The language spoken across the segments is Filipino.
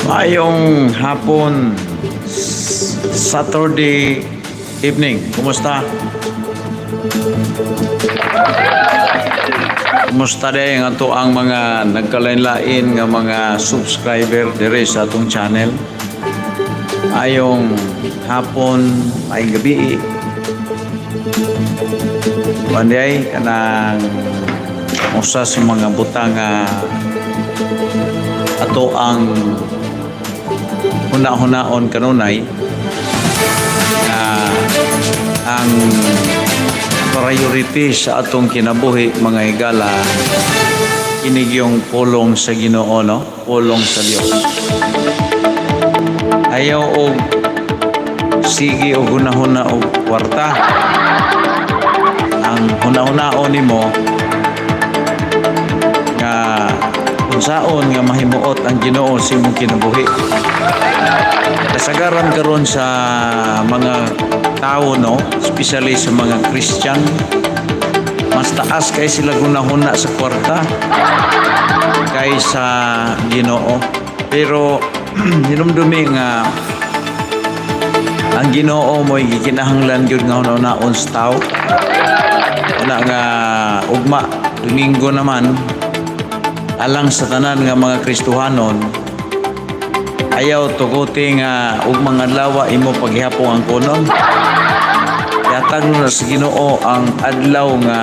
Maayong hapon, Saturday evening. Kumusta? Kumusta din nga to ang mga nagkalain-lain nga mga subscriber dire sa atong channel? Ayong hapon, maayong gabi. Panday kanang usa sa mga butang ato ang huna-hunaon kanunay na ang priority sa atong kinabuhi mga higala kinig yung pulong sa Ginoo, no? Pulong sa Dios. Ayaw og sige og huna-huna og kwarta. Ang huna-hunaon nimo nga unsaon nga mahimuot ang Ginoo sa imong kinabuhi. Kasagaran karon sa mga tao, no, especially sa mga Christian, mas taas kay sila gunahuna sa kwarta kaysa Ginoo. Pero hinumdumi nga ang Ginoo mo'y gikinahanglan gyud nga hunaon sa tao. Wala nga ugma Domingo naman alang sa tanan nga mga Kristohanon, ayaw tuguti nga ug mga adlaw imo paghihapon ang kunon. Yatag na sa Ginoo ang adlaw nga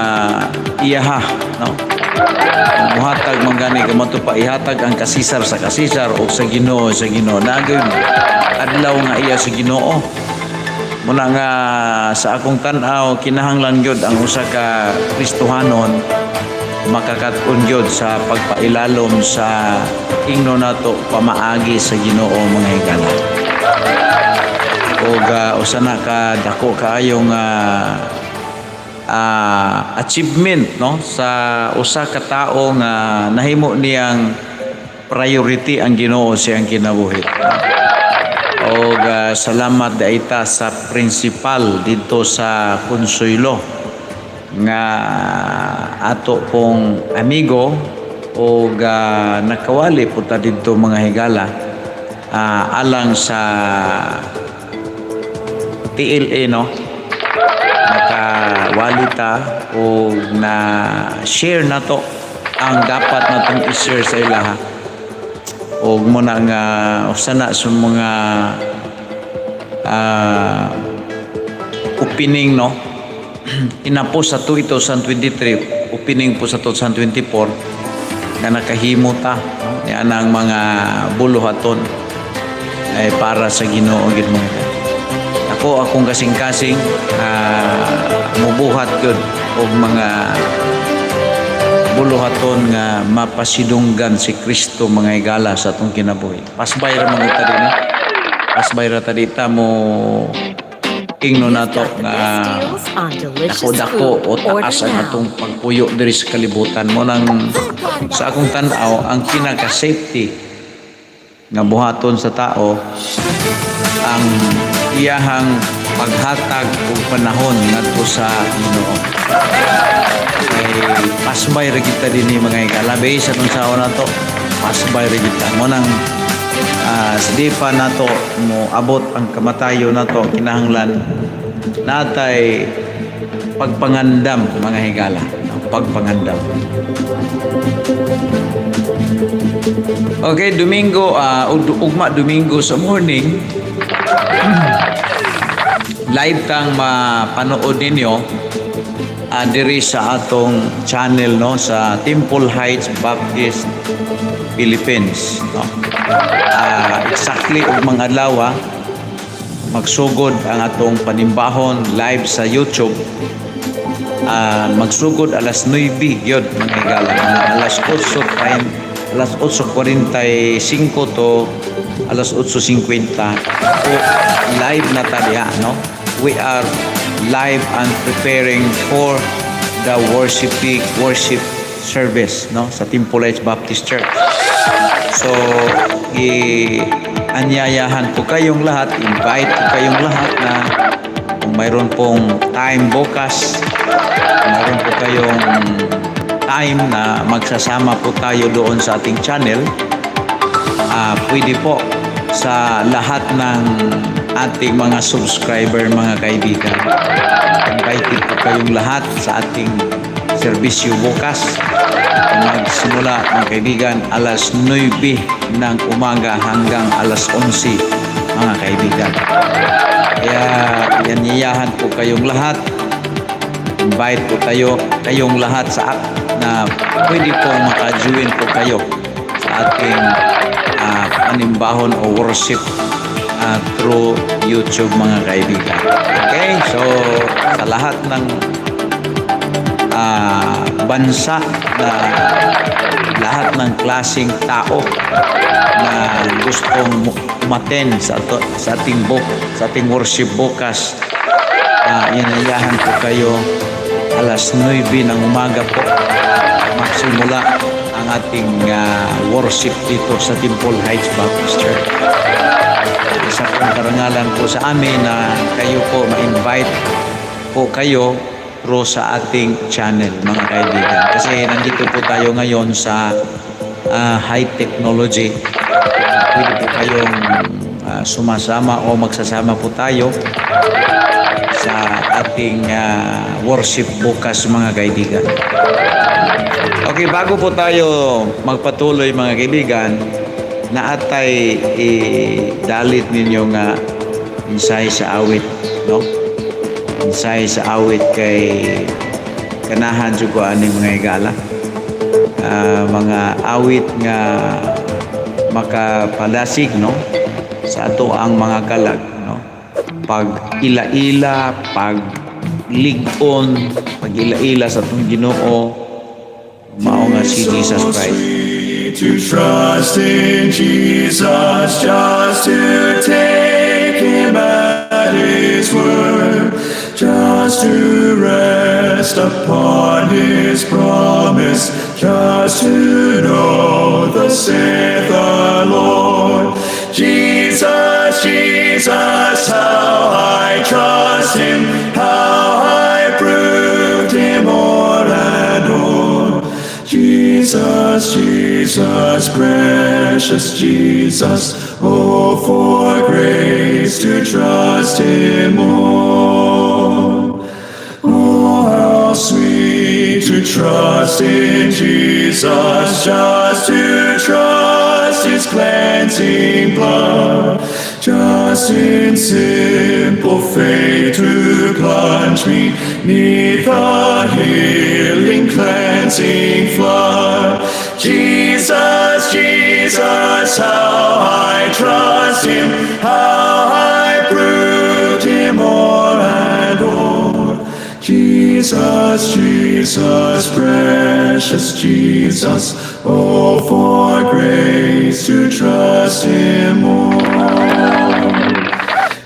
iyaha, no? Muhatag manggani ka matupa ihatag ang kasisar sa kasisar o sa Ginoo sa Ginoo. Nagay adlaw nga iya sa Ginoo. Muna nga sa akong tan-aw kinahanglan gyud ang usa ka Kristohanon makakatun gyud sa pagpailalom sa ingno nato pamaagi sa Ginoo mga higala. Og usa na ka dako kaayong achievement, no, sa usa ka tawo nga nahimo niyang priority ang Ginoo siyang kinabuhi. Og salamat daita sa principal dito sa Consuelo nga ato pong amigo o nakawali po ta dito mga higala alang sa TLA, no, nakawali ta o na share na to ang dapat natong i-share sa ilaha o muna nga usana sa mga opening, no, inapo sa 2023 opening po sa 2024 na nakahimo ta, no? Yan ang mga buluhaton ay para sa Ginoo gid mo. Akong kasing-kasing mubuhat gud og mga buluhaton nga mapasidunggan si Kristo mga higala sa atong kinabuhi. Pasbay ra man ta dinhi. Pasbay ra ta dita mo ingno nato nga dako o taas ang atong pagpuyo diri sa kalibutan mo nang sa akong tan-aw ang pinaka-safety nga buhaton sa tao ang iyahang paghatag og panahon ngadto sa Ginoo. Pasbay ra kita dinhi mga higala sa tong saon nato. Pasbay ra kita mo nang di pa nato mo abot ang kamatayo nato kinahanglan natay pagpangandam mga higala, pagpangandam. Okay, Domingo ugma Domingo sa morning live kang mapanood ninyo diri sa atong channel, no, sa Temple Heights Baptist Philippines, no. Exactly og mga adlaw magsugod ang atong panimbahon live sa YouTube. Magsugod alas 9 yun mga higala, alas 8 time, alas 8:45 to alas 8:50 o live na tadiya, no. We are live and preparing for the worship service, no, sa Temple Heights Baptist Church. So anyayahan po kayong lahat, invite po kayong lahat na kung mayroon pong time bukas, mayroon po kayong time na magsasama po tayo doon sa ating channel pwede po sa lahat ng ating mga subscriber, mga kaibigan. Invited po kayong lahat sa ating serbisyo bukas. Magsimula, mga kaibigan, alas 9 ng umaga hanggang alas 11, mga kaibigan. Kaya yaniyahan po kayong lahat. Invite po kayong lahat na pwede pong maka-join po kayo sa ating panimbahon o worship through YouTube, mga kaibigan. Okay, so sa lahat ng bansa, na lahat ng klaseng tao na gustong umaten sa ating worship bukas, inayahan po kayo alas 9 ng umaga po magsimula ang ating worship dito sa Temple Heights Baptist Church. Isa pong karangalan po sa amin na kayo po ma-invite po kayo through sa ating channel, mga kaibigan. Kasi nandito po tayo ngayon sa high technology. Pwede po kayong sumasama o magsasama po tayo sa ating worship bukas, mga kaibigan. Okay, bago po tayo magpatuloy, mga kaibigan, naatay dalit ninyong mensahe sa awit, no? Mensahe sa awit kay kanahan jugo aning mga higala. Mga awit nga makapalasig, no, sa ato ang mga kalag, no, pag ila-ila, pag ligon, pag ila-ila sa atong Ginoo, mao nga si Jesus Christ. To trust in Jesus, just to take Him at His word, just to rest upon His promise, just to know thus saith the Lord. Jesus, Jesus, how I trust Him, how I proved Him o'er and o'er. Jesus, Jesus, precious Jesus, oh, for grace to trust Him more. Oh, how sweet to trust in Jesus, just to trust His cleansing blood, just in simple faith to plunge me neath the healing cleansing flood. Jesus, Jesus, how I trust Him, how I proved Him o'er and o'er. Jesus, Jesus, precious Jesus, oh, for grace to trust Him more.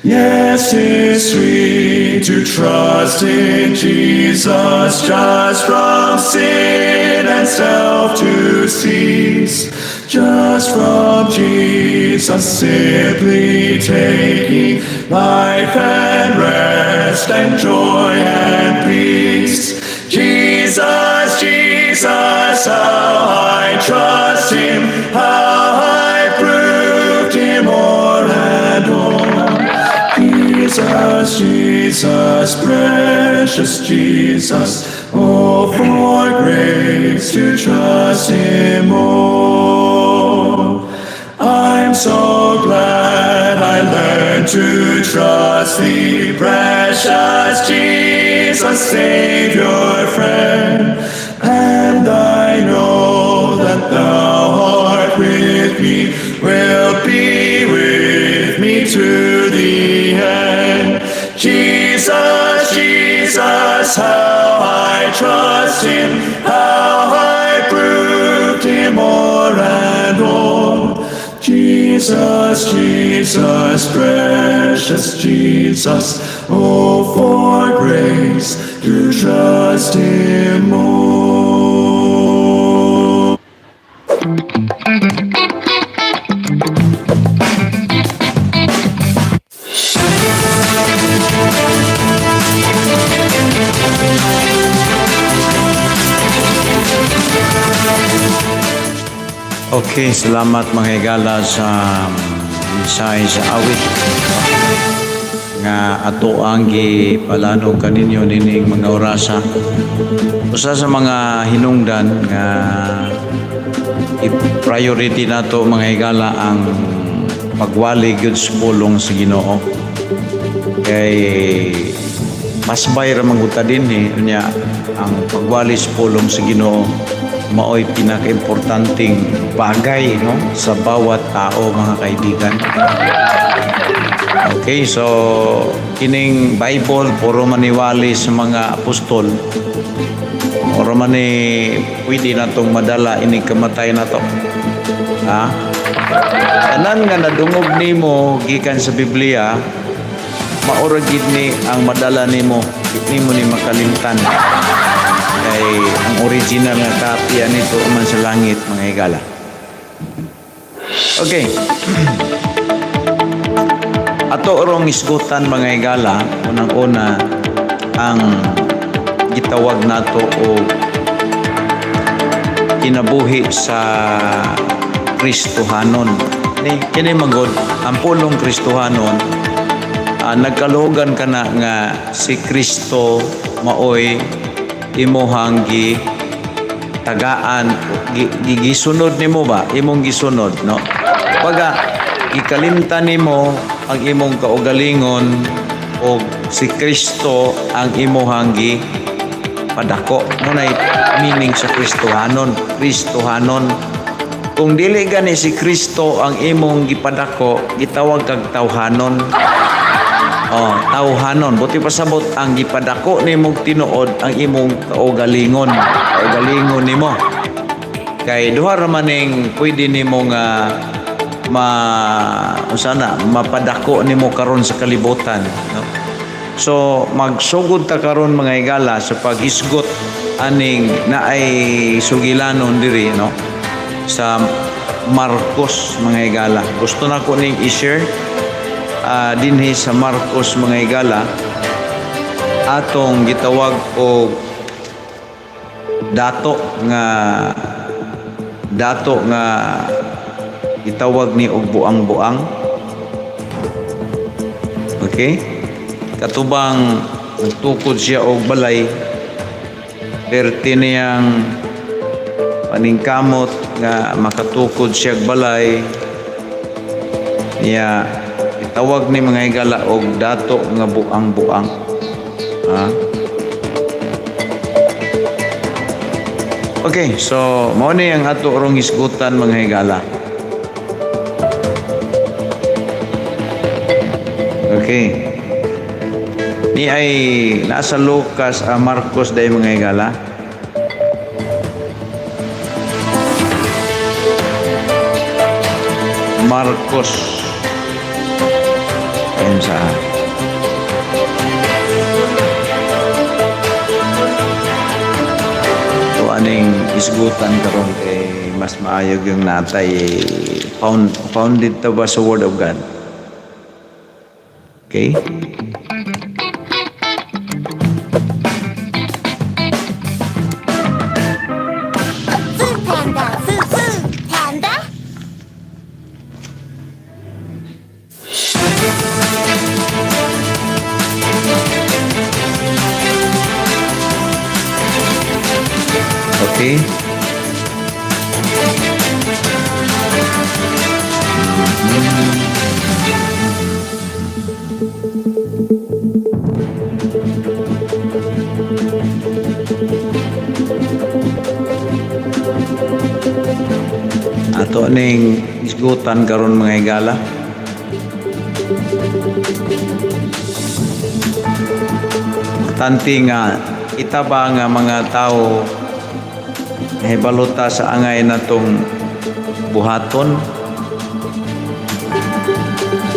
Yes, it's sweet to trust in Jesus, just from sin and self to cease. Just from Jesus simply taking life and rest and joy and peace. Jesus, Jesus, how I trust Him, how I proved Him o'er and o'er. Jesus, Jesus, precious Jesus, oh, for grace to trust Him more. I'm so glad I learned to trust Thee, precious Jesus, Savior, friend. And I know that Thou art with me, will be with me to the end. Jesus, Jesus, how I trust Him, how I proved Him o'er and o'er. Jesus, Jesus, precious Jesus, oh, for grace to trust Him more. Okay, salamat mga higala sa mensahe sa awit nga ato ang gipalano kaninyo nining mga orasa. Usa sa mga hinungdan nga i-priority nato mga higala ang pagwali gyud sa pulong sa Ginoo. Kay pasbay ra manguta dinhi nya ang pagwali sa pulong sa Ginoo mao'y pinaka-importanting bagay no sa bawat tao mga kaibigan. Okay, so kining Bible puro maniwali sa mga apostol. Puro man pwede na itong madala ining kamatay na to. Ha? Tanan nga nadungog nimo gikan sa Biblia, maura gid ni ang madala nimo, nimo ni makalimtan. Kay ang original nga kopya nito man sa langit mga higala. Okay. Ato orong isgutan mga higala, unang-una ang gitawag nato o kinabuhi sa Kristohanon. Kini magod ang pulong Kristohanon, nagkalugan kana nga si Kristo maoy imuhang tagaan gisunod nimo ba imong gisunod no baga gikalimtan nimo ang imong kaugalingon o si Kristo ang imuhang padako munay meaning sa Kristohanon kung dili gani si Kristo ang imong gipadako gitawag kag tawhanon. Tawhanon. Buti pasabot ang gipadako nimo tinuod ang imong kaugalingon nimo. Kay duha ra maning pwede nimo nga mapadako nimo karon sa kalibutan, no? So magsugod ta karon mga higala sa paghisgot aning naay sugilanon diri no sa Marcos mga higala. Gusto na ko ning i-share dinhi sa Marcos mga higala atong gitawag og dato nga gitawag ni og buang-buang. Okay? Katubang nagtukod siya og balay perti niyang paningkamot nga makatukod siya og balay niya tawag ni mga higala og dato nga buang-buang. Okay, so mao ni ang ato orong isgutan mga higala. Okay. Ni ay nasa Lucas Marcos day mga higala. Marcos sa ito aning isgutan karon kay mas maayog yung natay founded to ba sa Word of God. Okay? Food Panda, Food Panda. Okay? Ato ning isgutan karon mga higala. Importante nga itaba nga mga tao nahibaluta sa angay natong buhaton.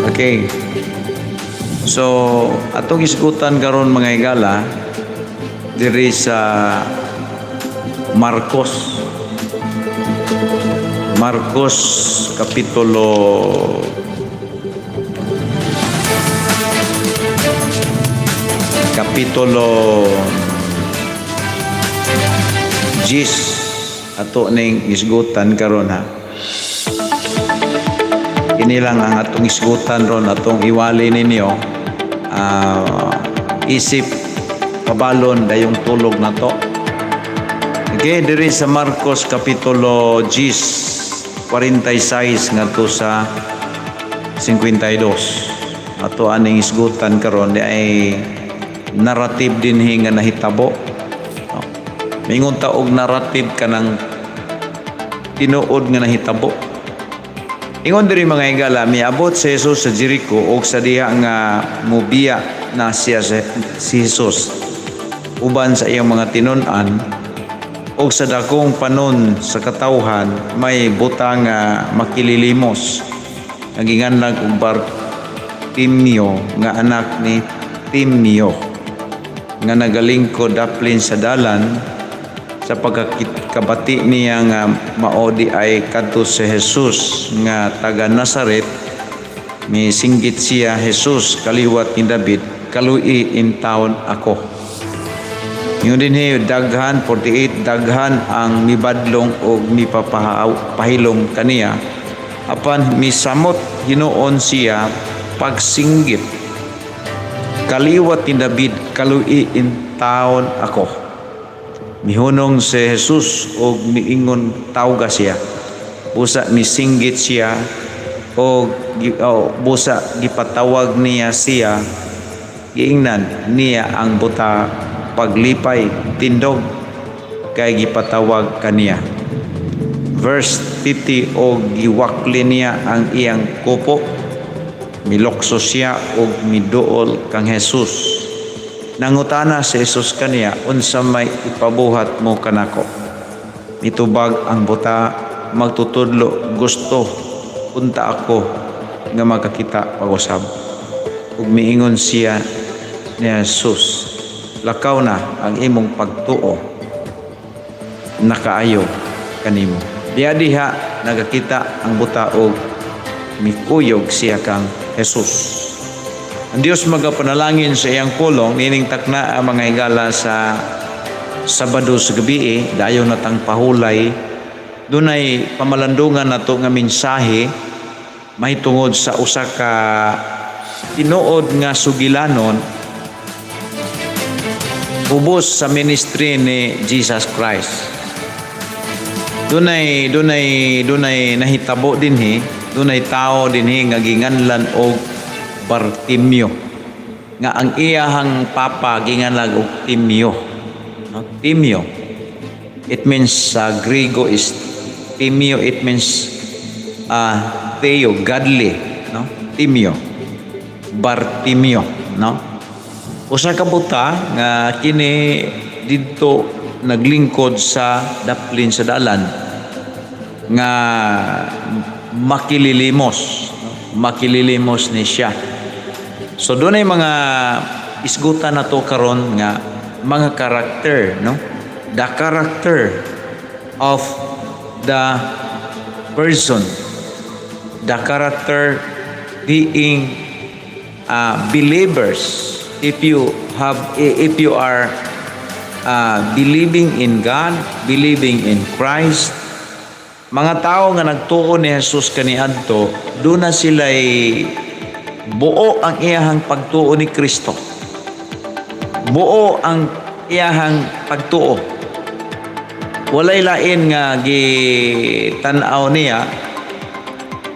Okay. So atong isgutan karon mga higala diri sa Marcos kapitulo 10 ato ning isgutan karon ha. kini lang ang atong isgutan ron, atong iwali ninyo. Isip kabalon dayong tulog na to. Okay, diri sa Marcos Kapitulo 10, 46 ngadto sa 52. Ato aning isgutan karon di ay narrative dinhi nga nahitabo. Mingon ta og narrative kanang tinuod nga nahitabo. Ingon diri mga higala, miabot si Jesus sa Jericho og sa diha nga mubiya na si Jesus uban sa iyang mga tinun-an og sa dakong panon sa katawhan may butang nga makililimos naginganlag og Bartimeo nga anak ni Timeo nga nagalingkod daplin sa dalan sa pagkabati niya nga maodi ay kadto si Jesus nga taga Nazaret. Misinggit siya, Jesus, kaliwat ni David, kalui in town ako. Yun din daghan 48 daghan ang mibadlong o mipapahilom kaniya apan misamot hinuon siya pagsinggit, kaliwat ni David, kalui in town ako. Mihunong si Jesus o miingon tawga siya, busa misinggit siya o busa gipatawag niya siya, giingnan niya ang buta paglipay tindog kay gipatawag kaniya. Verse 50, o giwakli niya ang iyang kupo, milokso siya o miduol kang Jesus. Nangutana si Jesus kaniya, unsa may ipabuhat mo kanako? Mitubag ang buta, magtutudlo, gusto punta ako nga magkakita pag-usab. Ug miingon siya ni Jesus, lakaw na ang imong pagtuo, nakaayo kanimo. Diha nagakita ang buta og mikuyog siya kang Jesus. Ang Dios magapanalangin sa iyang pulong, nining takna ang mga higala sa Sabado sa gabi, dayon natang pahulay. Dunay pamalandungan nato nga mensahe mahitungod sa usa ka tinuod nga sugilanon ubos sa ministry ni Jesus Christ. Dunay nahitabo dinhi, dunay tao dinhi nga ginganlan og Bartimeo nga ang iyahang papa ginganlag og Timeo. No? Timeo, it means sa Griego is Timeo, it means Theo, godly, no? Timeo, Bartimeo, no? Usa ka buta nga kini didto naglingkod sa daplin sa dalan nga makililimos, no? Makililimos ni siya. So doon ay mga isgutan na to karon nga mga karakter, no? The character of the person, the character being believers. If you are believing in God, believing in Christ, mga tao nga nagtuo ni Jesus kaniadto, doon na sila'y buo ang iyahang pagtuo ni Kristo. Buo ang iyahang pagtuo. Walay lain nga gitanaw niya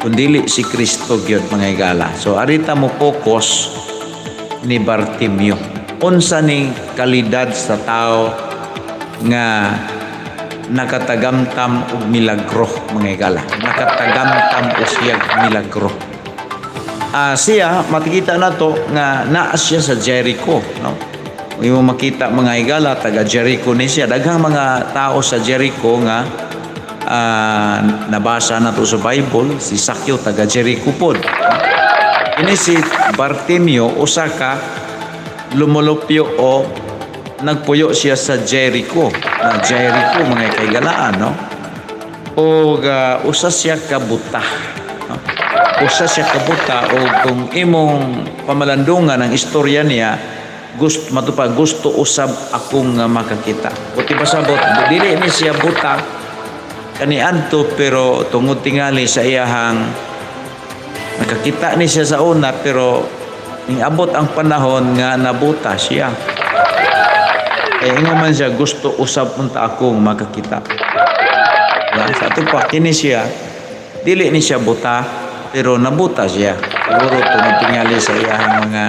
kundili si Kristo gyud mga higala. So arita mo focus ni Bartimeo. Unsa ning kalidad sa tao nga nakatagamtam og milagro mga higala. Nakatagamtam og siya milagro. Siya makikita nato nga naa siya sa Jericho, no? Imo makita mga higala taga Jericho ni siya. Daghang mga tao sa Jericho nga nabasa nato sa Bible, si Sakyo taga Jericho pod. Ini si Bartimeo usa ka lumulupyo o nagpuyo siya sa Jericho. Jericho mga kaigalaan, no? O usa siya ka buta. No? Usa siya ka buta o kung imong pamalandungan ang istorya niya, gusto usab akong makakita. O tiba sabot, dili ni siya buta kaniadto pero tungod tingali sa iyahang Nakakita ni siya sa una pero ingabot ang panahon nga nabuta siya. Ingon man siya, gusto usab punta akong makakita. Sa ato pa, kini siya, dili ni siya buta, pero nabuta siya. Siguro tumitingali sa iyahang mga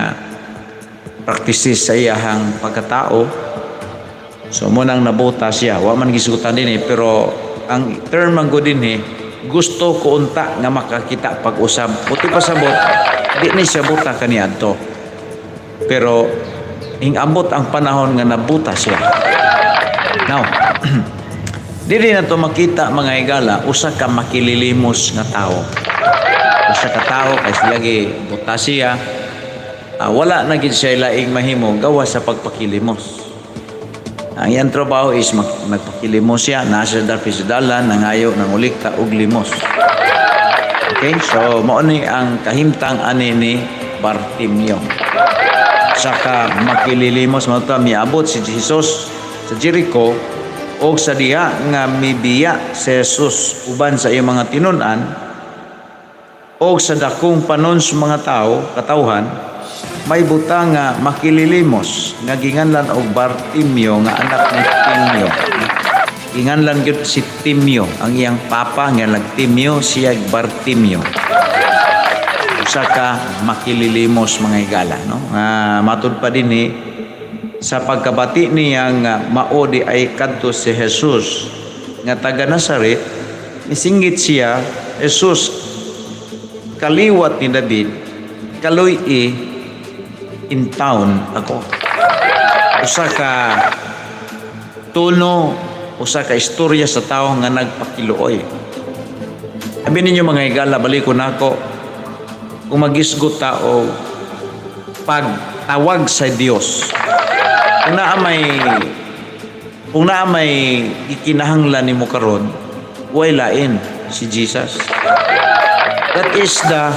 practices sa iyahang pagkatao. So, munang nabuta siya. Wa man gisutan din pero ang term man ko din gusto ko unta nga makakita pag-usab. Puti pasabot, di ni siya buta kaniadto. Pero, ingabot ang panahon nga nabuta siya. Now, dili na to makita mga higala, usa ka makililimos nga tao. Usa ka tao kay lagi buta siya. Wala na gid siya laing mahimo gawa sa pagpakilimos. Ang iyang trabaho is magpakilimos siya, nasa darpisidalan, nangayo ng ulikta ug limos. Okay, so mao ni ang kahimtang ani ni Bartimeo. Saka makililimos mo ito, miabot si Jesus sa Jericho o sa diha nga mibiya si Jesus uban sa iyong mga tinunan o sa dakong panon sa mga tao, katawhan, may buta nga makililimos nga ginganlan og Bartimeo nga anak ni Timeo. Ginganlan gyud si Timeo, ang iyang papa nga nagtimeo siya Bartimeo. Saka makililimos mga higala, no? Matud pa din sa pagkabati niya nga maodi ay kadto si Jesus nga taga Nazaret, isinggit siya, Jesus kaliwat ni David, kaloy in town ako. Usa ka tuno, usa ka istorya sa tao nga nagpakiluoy. Abi ninyo mga higala, balik ko nako kung magisgot ta o pagtawag sa Dios. Kung naa may ikinahanglan nimo karon, way lain si Jesus. That is the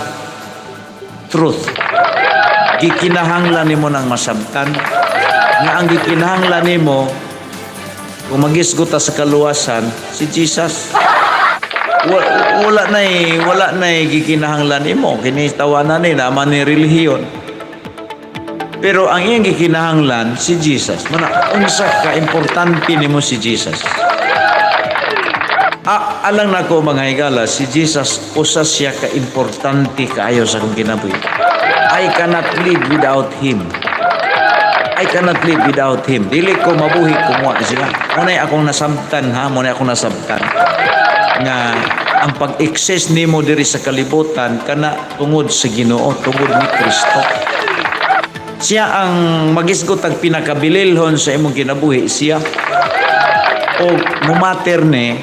truth. Gikinahanglan nimo nang masabtan nga ang gikinahanglan nimo kung magisgot ta sa kaluwasan si Jesus. Wala na gikinahanglan imo kini tawanan ni naman ni relihiyon. Pero ang iyang gikinahanglan si Jesus. Mana unsa ka importante nimo si Jesus? Alang nako mga higala, si Jesus usa siya ka importante kaayo sa akong kinabuhi. I cannot live without him. I cannot live without him. Dili ko mabuhi kumuha siya. Munay akong nasabtan munay akong nasabtan nga ang pag-exist nimo diri sa kalibutan kana tungod sa Ginoo, tungod ni Kristo. Siya ang magisgot ang pinakabililhon sa imong kinabuhi, siya o mumater ni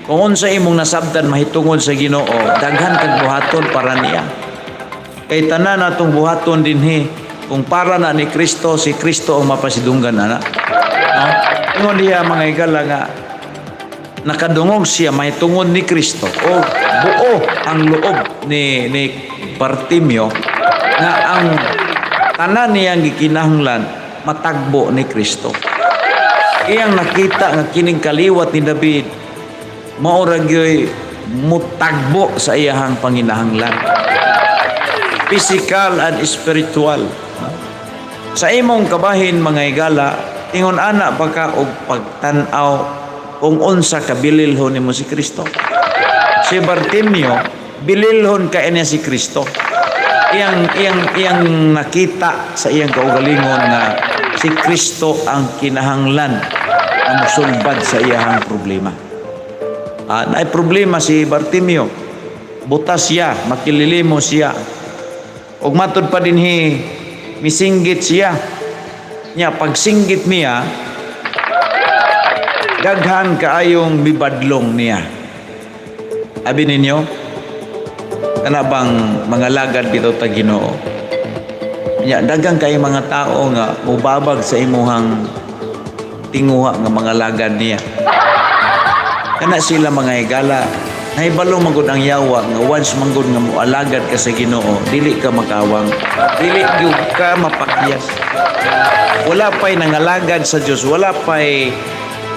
kung unsa imong nasabtan mahitungod sa Ginoo, daghan kag buhaton para niya. Kay tanan natong buhaton dinhi kung para na ni Kristo, si Kristo ang mapasidunggan ana. No? Ingon diha mga higala nga nakadungog siya mahitungod ni Kristo o buo ang loob ni Bartimeo nga ang tanan niyang gikinahanglan matagbo ni Kristo. Iyang nakita nga kining kaliwat ni David mao ra gyoy mutagbo sa iyahang panginahanglan. Physical and spiritual. Sa imong kabahin mga higala, ingon ana pa ka og pagtan-aw kung unsa ka bililhon nimo si Kristo. Si Bartimeo bililhon ka niya si Kristo. Iyang nakita sa iyang kaugalingon na si Kristo ang kinahanglan na mosulbad sa iyang problema. Naay problema si Bartimeo. Butas siya, makililimo siya. Ug matud pa dinhi misinggit siya. Nya pagsinggit niya daghan kaayong mibadlong niya. Abi ninyo, kana bang mga lagad dito ta Ginoo? Nya daghan kay mga tao nga mubabag sa imuhang tinguha nga mga lagad niya. Kana sila mga higala, nahibalo magud ang yawa nga once manggod nga moalagad ka sa Ginoo, dili ka makawang, dili gyud ka mapakyas. Wala pay nangalagad sa Dios, wala pay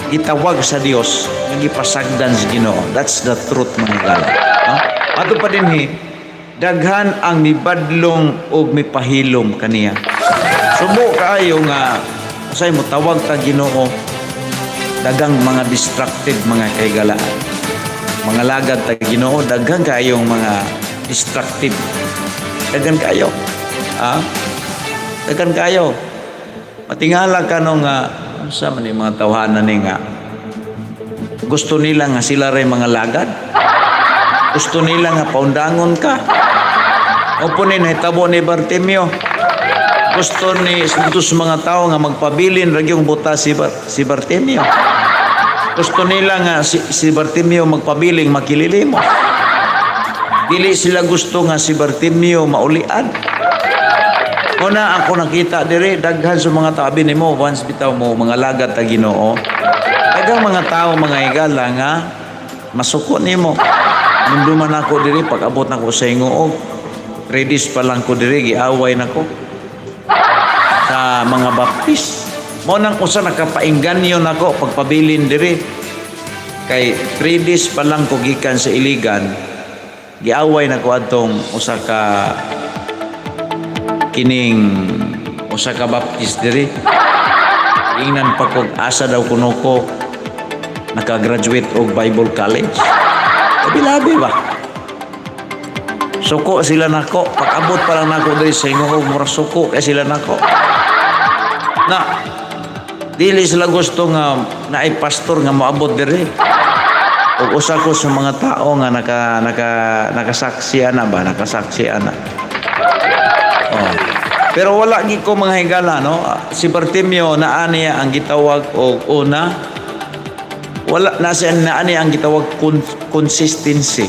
itawag sa Dios nga gipasagdan sa Ginoo. That's the truth mga higala. No? Ato pa dinhi daghan ang mibadlong og mipahilom kaniya. Subo kaayo nga usay mo tawag ta Ginoo, dagang mga distracted mga kaigalaan. Mga lagad ta Ginoo, daghan kaayong mga distracted. Daghan kayo. Daghan kayo. Matingala ka nung sa man yung mga tawhanan ni nga gusto nila nga sila ray mga lagad. Gusto nila nga paundangon ka. Opo ni nahitabo ni Bartimeo. Gusto sa mga tao nga magpabilin ragyong buta si Bartimeo. Gusto nila nga si Bartimeo magpabiling makililimo. Dili sila gusto nga si Bartimeo maulian. Una ako nakita diri daghan sa mga tabi nimo once bitaw mo mga lagad ta Ginoo. Daghang mga tao mga higala nga masuko nimo. Nunduman ako diri pag abot nako sa Hingoog. Redis pa lang ko diri giaway nako sa mga baptis. Mo nang usa nakapaingganyo nako pagpabilin diri. Kay 3 days pa lang ko gikan sa Iligan. Giaway nako adtong usa ka baptis diri. Ingnan pa kog asa daw kuno ko naka-graduate og Bible College. Labi ba? Suko sila nako. Pag-abot pa lang nako diri sa Hingoog, mura suko kay sila nako. Na dili sila gusto nga naay pastor nga moabot diri. Ug usa ko sa mga tao nga nakasaksi ana. Oh. Pero wala gi ko mga higala no. Si Bartimeo naa niya ang gitawag og una. Wala na siya naa niya ang gitawag consistency.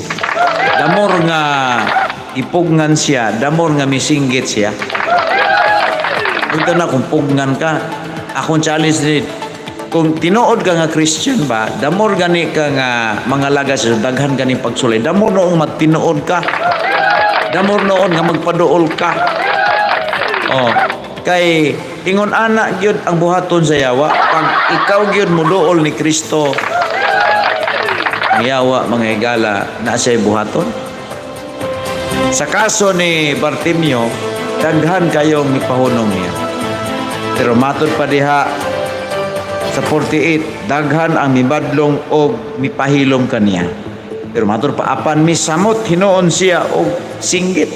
Damor nga ipugnan siya, damor nga misinggit siya. Ito na kung pugnan ka, akong challenge din. Kung tinuod ka nga Christian ba, damor gani ka nga mga lagas sa daghan gani pagsulay. Damor noong magtinuod ka. Damor noon nga magpaduol ka. Oh, kay ingon ana gyud ang buhaton sa yawa. Pag ikaw gyud moduol ni Kristo, ang yawa mga higala na siya buhaton. Sa kaso ni Bartimeo, daghan kayong mipahunong niya. Pero matod pa diha sa 48, daghan ang mibadlong og mipahilom kaniya. Pero matod pa apan misamot hinuon siya og singgit.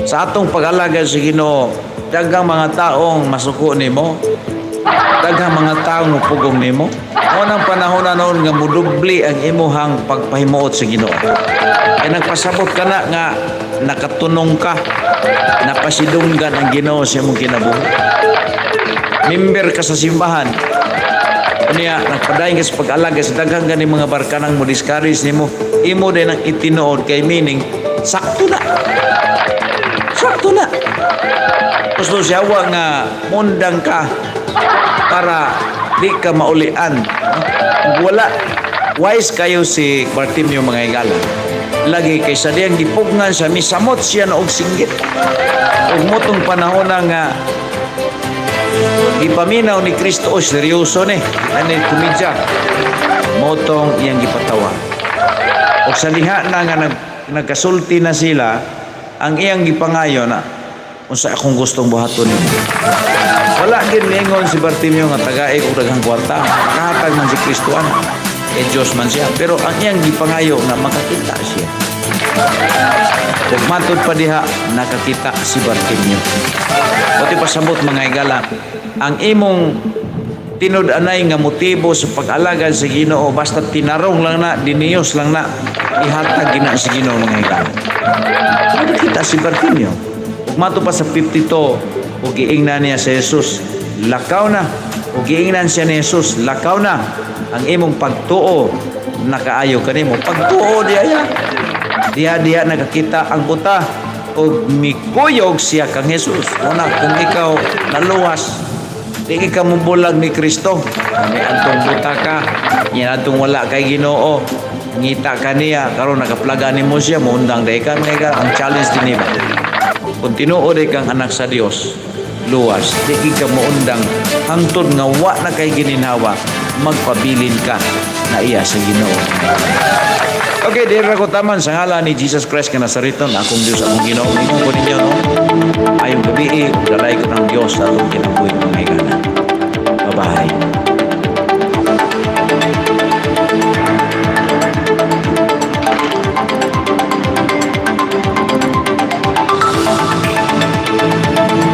Sa atong pag-alagad sa Ginoo, daghang mga taong masuko nimo, daghang mga taong mupugong nimo. Unang panahon na noon nga mudubli ang imuhang pagpahimuot sa Ginoo. Kaya nagpasabot ka na nga nakatunong ka, napasidunggan ang Ginoo sa imong kinabuhi. Member ka sa simbahan. Unya nagpadayon ka sa pag-alaga sa daghang gani mga barkanang mo discourage nimo, imo din ang itinuod kay meaning sakto na. Sakto na. Gusto siya nga mundang ka para di ka maulian. Wala. Wise kayo si Bartimeo mga higala. Lagi kay sa diyang gipugnan siya, misamot siya na og singgit. Ug motong panahon na nga ipaminaw ni Kristo, seryoso ni. Ano yung kumidya? Motong iyang gipatawa. O sa liha na nga nagkasulti na sila, ang iyang gipangayo na unsa akong gustong buhaton nimo. Wala gid niingon si Bartimeo nga tagaig og daghang kwarta. Nakahatag man si Kristo ana. Diyos man siya. Pero ang iyang gipangayo na makakita siya. Ug matod pa diha nakakita si Bartimeo. Pati pasabot mga higala, ang imong tinud-anay nga motibo sa pag-alagad sa Ginoo basta tinarong lang na, diniyos lang na, ihatag gina sa Ginoo mga higala. Nakita si Bartimeo. Ug mato pa sa 52, ug giingnan niya sa Jesus, lakaw na. Ug giingnan siya ni Jesus, lakaw na. Ang imong pagtuo nakaayo kanimo. Pagtuo diya. Diha nakakita ang buta ug mikuyog siya kang Jesus. Una kung ikaw naluwas, di ka mubulag ni Kristo. Ani adtong buta ka, yan adtong wala kay Ginoo. Ngita ka niya, karon nakaplaga nimo siya, muundang day ka. Ang challenge din niya. Kung tinuod kang anak sa Dios, luwas, di ka muundang hangtod nga wa na kay gininhawa, magpabilin ka na iya sa Ginoo. Okay, dear Rakotaman, sa ngalan ni Jesus Christ ka Nasariton, akong Diyos, akong Ginoo, ninyo po ninyo, no? Ayong gabi, dalay ko ng Diyos sa atong Ginoo.